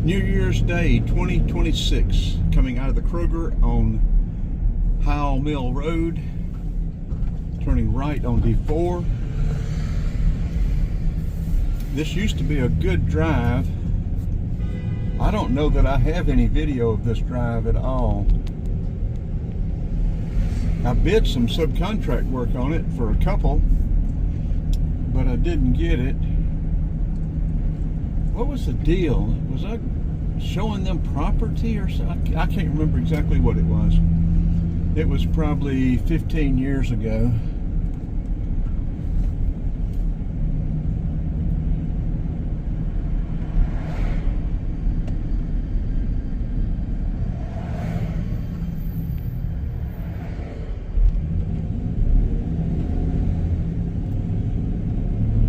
New Year's Day 2026, coming out of the Kroger on Howell Mill Road, turning right on Defoor. This used to be a good drive. I don't know that I have any video of this drive at all. I bid some subcontract work on it for a couple, but I didn't get it. What was the deal? Was I showing them property or something? I can't remember exactly what it was. It was probably 15 years ago.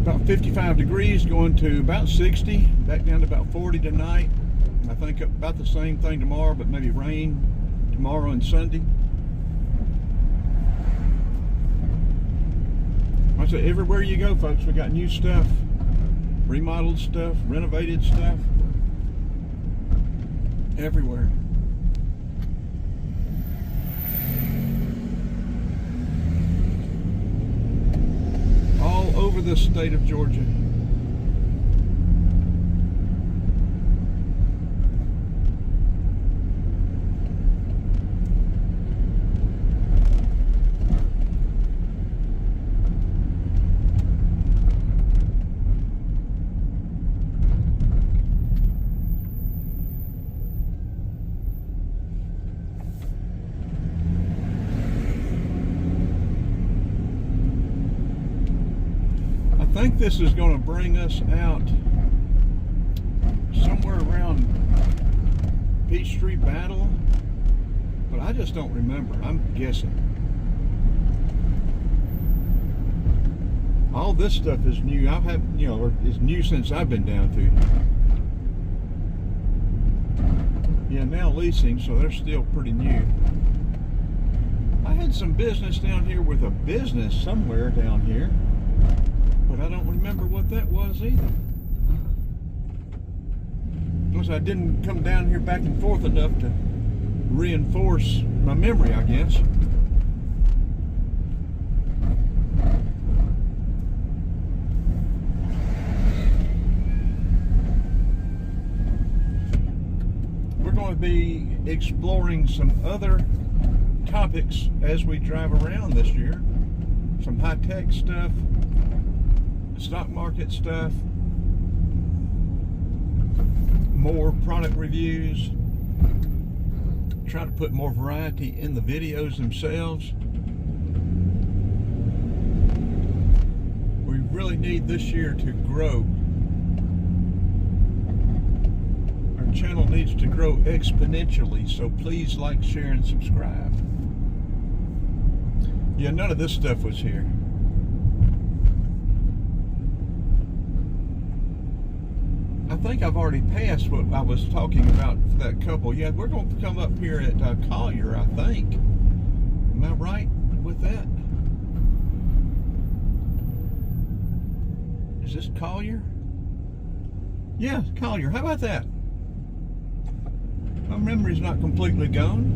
About 55 degrees, going to about 60, back down to about 40 tonight. I think about the same thing tomorrow, but maybe rain tomorrow and Sunday. I say everywhere you go, folks, we got new stuff, remodeled stuff, renovated stuff, everywhere. All over the state of Georgia. I think this is going to bring us out somewhere around Peachtree Battle, but I just don't remember. I'm guessing. All this stuff is new. I've had, or is new since I've been down through. Yeah, now leasing, so they're still pretty new. I had some business down here with a business somewhere down here, but I don't remember what that was either. Because I didn't come down here back and forth enough to reinforce my memory, I guess. We're going to be exploring some other topics as we drive around this year. Some high-tech stuff, stock market stuff, more product reviews, try to put more variety in the videos themselves. We really need this year to grow. Our channel needs to grow exponentially, so please like, share, and subscribe. Yeah, none of this stuff was here. I think I've already passed what I was talking about for that couple. Yeah, we're going to come up here at Collier, I think. Am I right with that? Is this Collier? Yeah, Collier. How about that? My memory's not completely gone.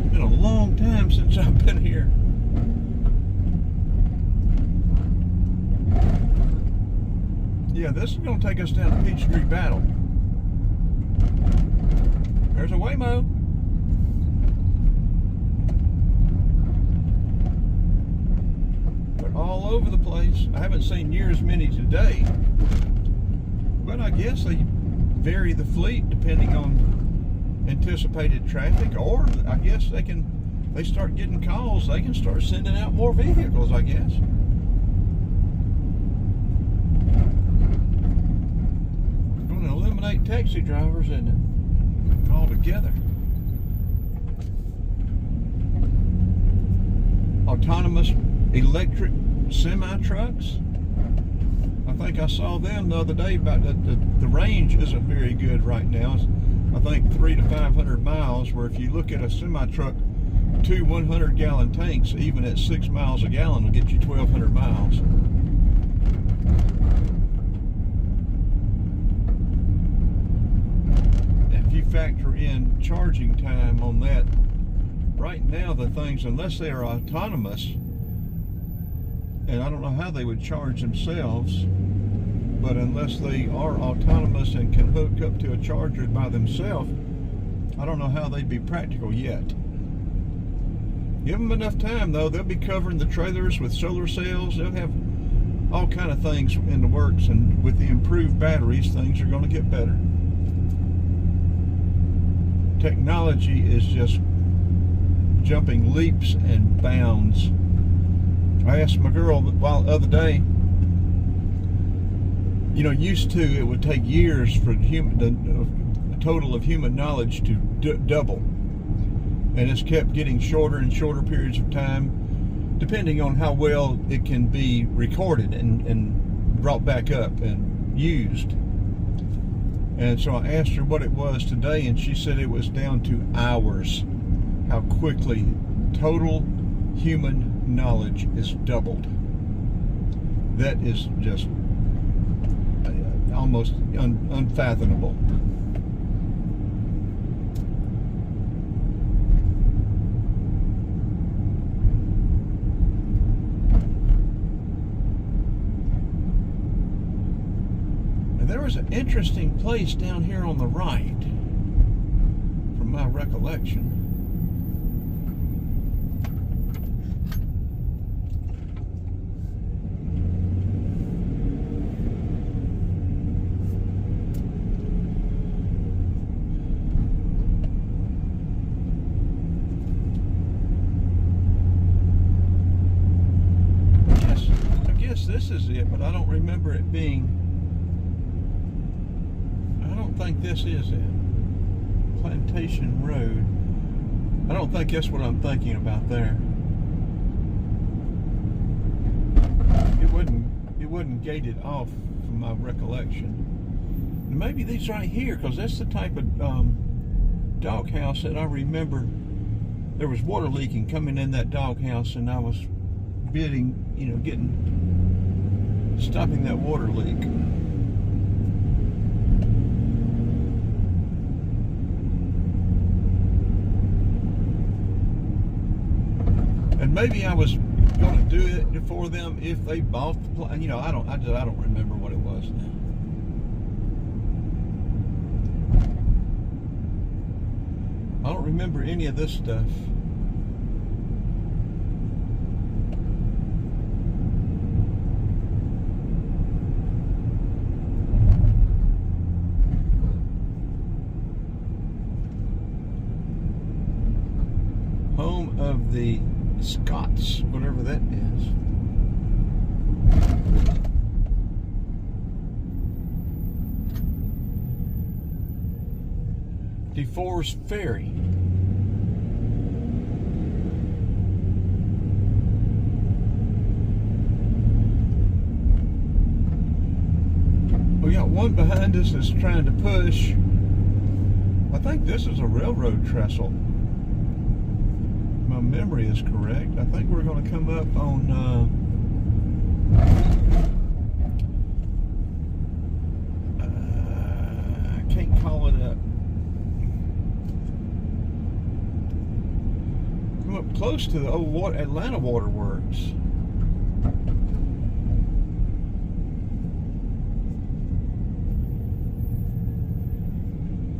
It's been a long time since I've been here. Yeah, this is going to take us down to Peachtree Battle. There's a Waymo. They're all over the place. I haven't seen near as many today, but I guess they vary the fleet depending on anticipated traffic, or I guess they start getting calls, they can start sending out more vehicles, I guess. Eliminate taxi drivers and altogether. Autonomous electric semi-trucks. I think I saw them the other day, about the range isn't very good right now. I think 300 to 500 miles, where if you look at a semi-truck, two 100-gallon tanks, even at 6 miles a gallon, will get you 1,200 miles. in charging time on that. Right now, the things, unless they are autonomous, and I don't know how they would charge themselves, but unless they are autonomous and can hook up to a charger by themselves, I don't know how they'd be practical yet. Give them enough time, though. They'll be covering the trailers with solar cells. They'll have all kind of things in the works, and with the improved batteries, things are going to get better. Technology is just jumping leaps and bounds. I asked my girl the other day, you know, used to it would take years for the total of human knowledge to double, and it's kept getting shorter and shorter periods of time, depending on how well it can be recorded and brought back up and used. And so I asked her what it was today, and she said it was down to hours. How quickly total human knowledge is doubled. That is just almost unfathomable. And there was an interesting place down here on the right, from my recollection. This is it, but I don't remember it being. I don't think this is it. Plantation Road. I don't think that's what I'm thinking about there. It wasn't gated off from my recollection. And maybe these right here, because that's the type of doghouse that I remember. There was water leaking coming in that doghouse, and I was bidding, you know, stopping that water leak. And maybe I was going to do it for them if they bought the place. You know, I don't remember what it was now. I don't remember any of this stuff. Home of the Scots, whatever that is. Defoor's Ferry. We got one behind us that's trying to push. I think this is a railroad trestle. My memory is correct. I think we're going to come up on I can't call it up. Come up close to the old Atlanta Waterworks.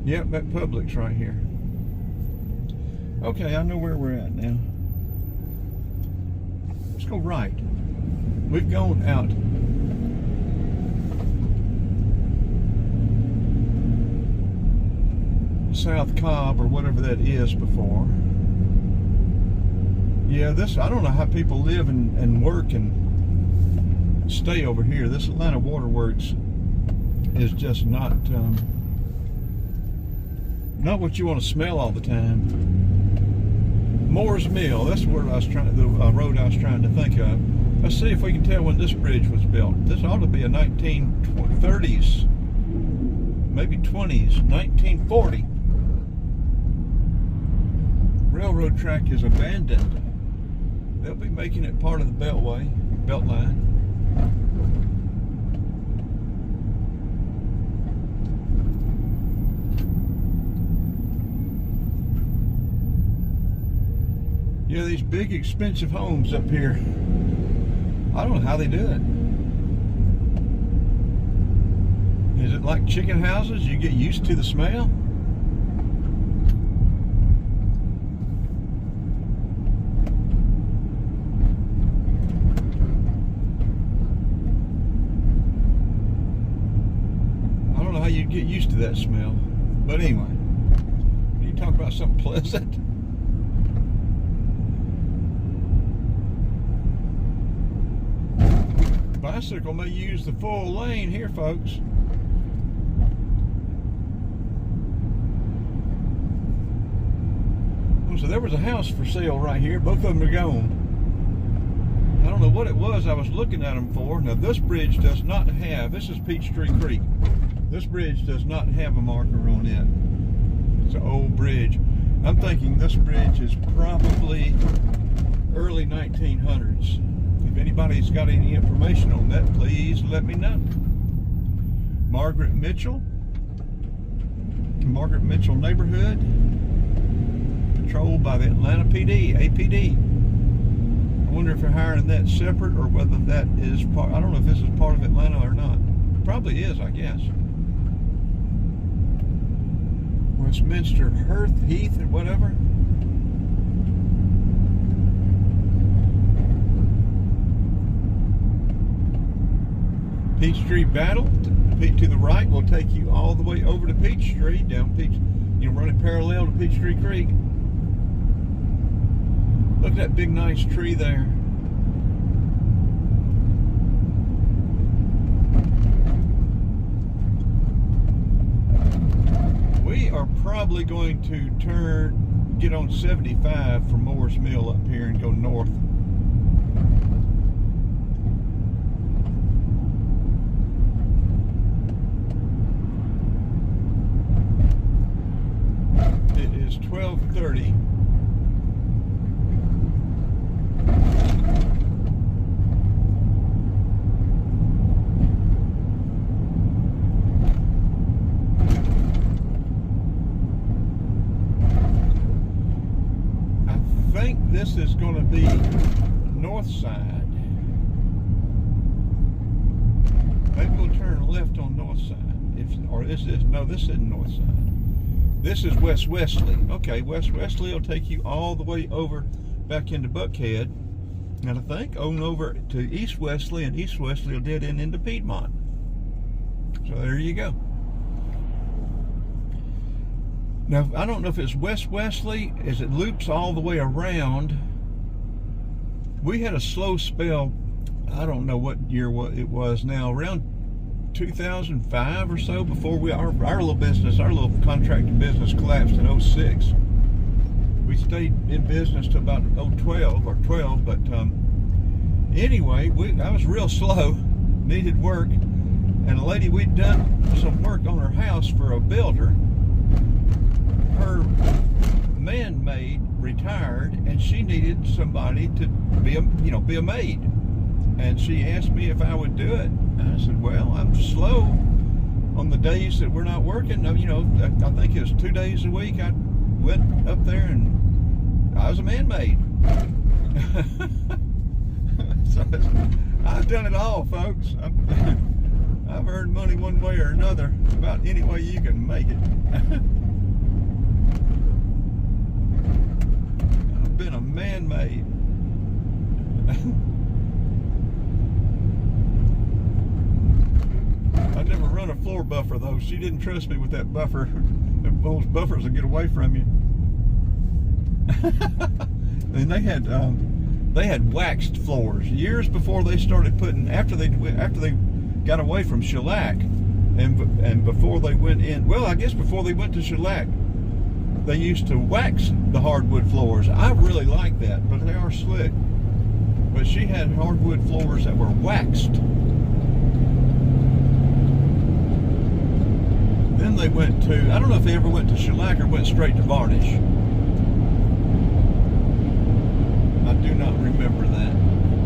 Yep, that Publix right here. Okay, I know where we're at now. Let's go right. We've gone out. South Cobb or whatever that is before. Yeah, this, I don't know how people live and work and stay over here. This Atlanta Waterworks is just not what you want to smell all the time. Moore's Mill, that's where I was trying, the road I was trying to think of. Let's see if we can tell when this bridge was built. This ought to be a 1930s, maybe 20s, 1940. Railroad track is abandoned. They'll be making it part of the Beltway, Beltline. Yeah, these big expensive homes up here. I don't know how they do it. Is it like chicken houses? You get used to the smell? I don't know how you get used to that smell. But anyway, you talk about something pleasant. Bicycle may use the full lane here, folks. So there was a house for sale right here. Both of them are gone. I don't know what it was I was looking at them for. Now this bridge does not have, this is Peachtree Creek. This bridge does not have a marker on it. It's an old bridge. I'm thinking this bridge is probably early 1900s. If anybody's got any information on that, please let me know. Margaret Mitchell neighborhood, patrolled by the Atlanta PD, APD. I wonder if they're hiring that separate or whether that is part, I don't know if this is part of Atlanta or not. Probably is, I guess. Westminster Heath or whatever. Peachtree Battle to the right will take you all the way over to Peachtree, down Peach, running parallel to Peachtree Creek. Look at that big nice tree there. We are probably going to get on 75 from Moore's Mill up here and go north. It is 12:30. This is going to be north side. Maybe we'll turn left on north side. No, this isn't north side. This is West Wesley. Okay, West Wesley will take you all the way over back into Buckhead. And I think on over to East Wesley, and East Wesley will dead end into Piedmont. So there you go. Now, I don't know if it's West Wesley as it loops all the way around. We had a slow spell, I don't know what year it was now, around 2005 or so, before our little business, our little contracting business collapsed in 06. We stayed in business to about 012 or 12, but anyway, I was real slow, needed work, and a lady, we'd done some work on her house for a builder. Her man-maid retired, and she needed somebody to be a maid. And she asked me if I would do it. And I said, well, I'm slow on the days that we're not working. I think it was 2 days a week. I went up there and I was a man-maid. So I've done it all, folks. I've earned money one way or another, about any way you can make it. Been a man-made. I never run a floor buffer though. She didn't trust me with that buffer. Those buffers will get away from you. And they had waxed floors years before they started putting, after they got away from shellac, and before they went in. Well, I guess before they went to shellac, they used to wax the hardwood floors. I really like that, but they are slick. But she had hardwood floors that were waxed. Then they went to, I don't know if they ever went to shellac or went straight to varnish. I do not remember that.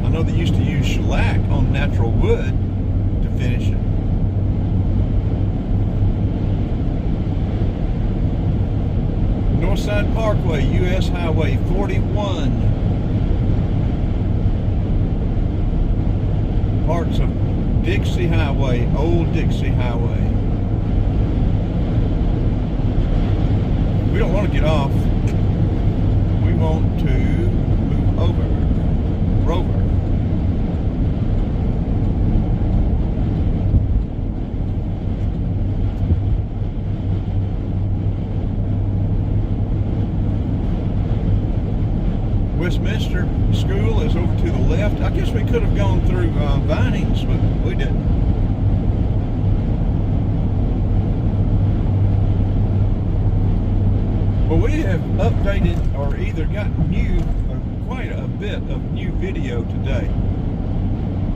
I know they used to use shellac on natural wood to finish it. Northside Park. Parkway, US Highway 41. Parts of Dixie Highway, Old Dixie Highway. We don't want to get off. We want to move over. Rover. Westminster School is over to the left. I guess we could have gone through Vinings, but we didn't. Well, we have updated or either got new, quite a bit of new video today.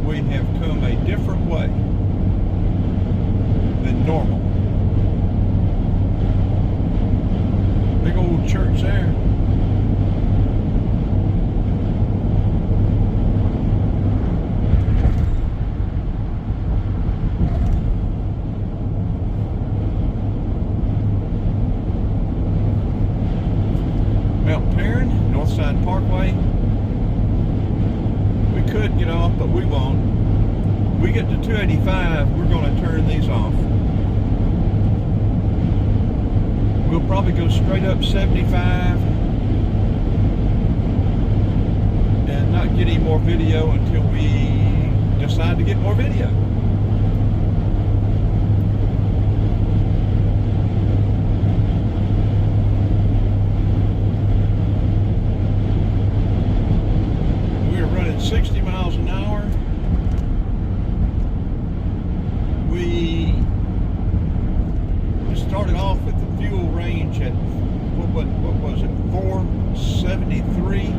We have come a different way than normal. Big old church there. Parkway. We could get off, but we won't. We get to 285, we're going to turn these off. We'll probably go straight up 75 and not get any more video until we decide to get more video. We're running 60 miles an hour. We started off with the fuel range at what was it, 473.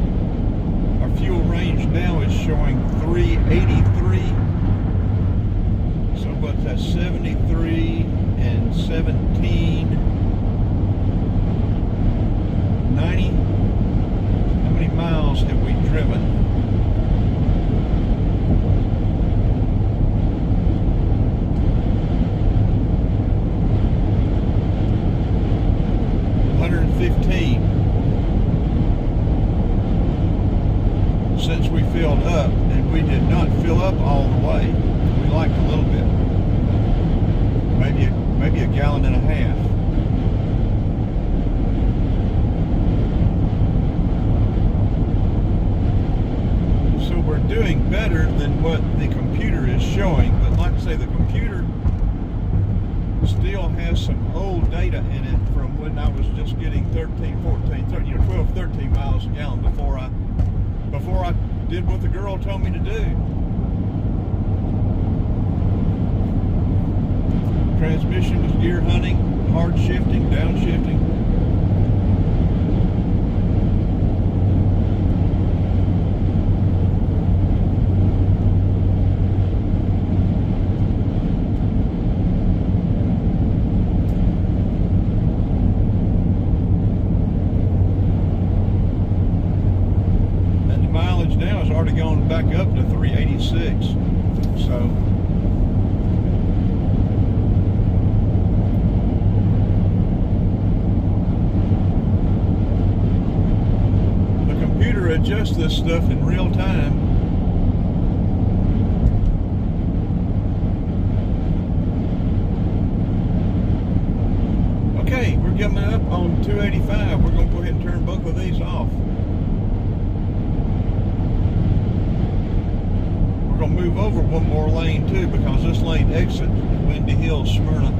Our fuel range now is showing 383. So what's that, 73 and 17, 90? How many miles have we driven? Since we filled up, and we did not fill up all the way. We liked a little bit, maybe a gallon and a half. So we're doing better than what the computer is showing, but like I say, the computer still has some old data in it from when I was just getting 13, 14, 13, 12, 13 miles a gallon before I did what the girl told me to do. Transmission was gear hunting, hard shifting, downshifting. Now it's already gone back up to 386. So the computer adjusts this stuff in real time. Okay, we're coming up on 285. We're going to go ahead and turn both of these off. We're going to move over one more lane too, because this lane exits Windy Hills, Smyrna.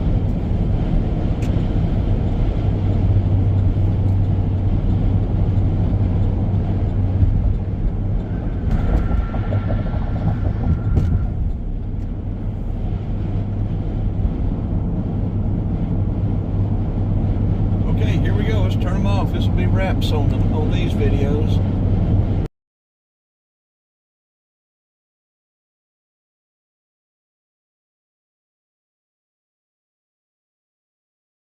Okay, here we go. Let's turn them off. This will be wraps on these videos.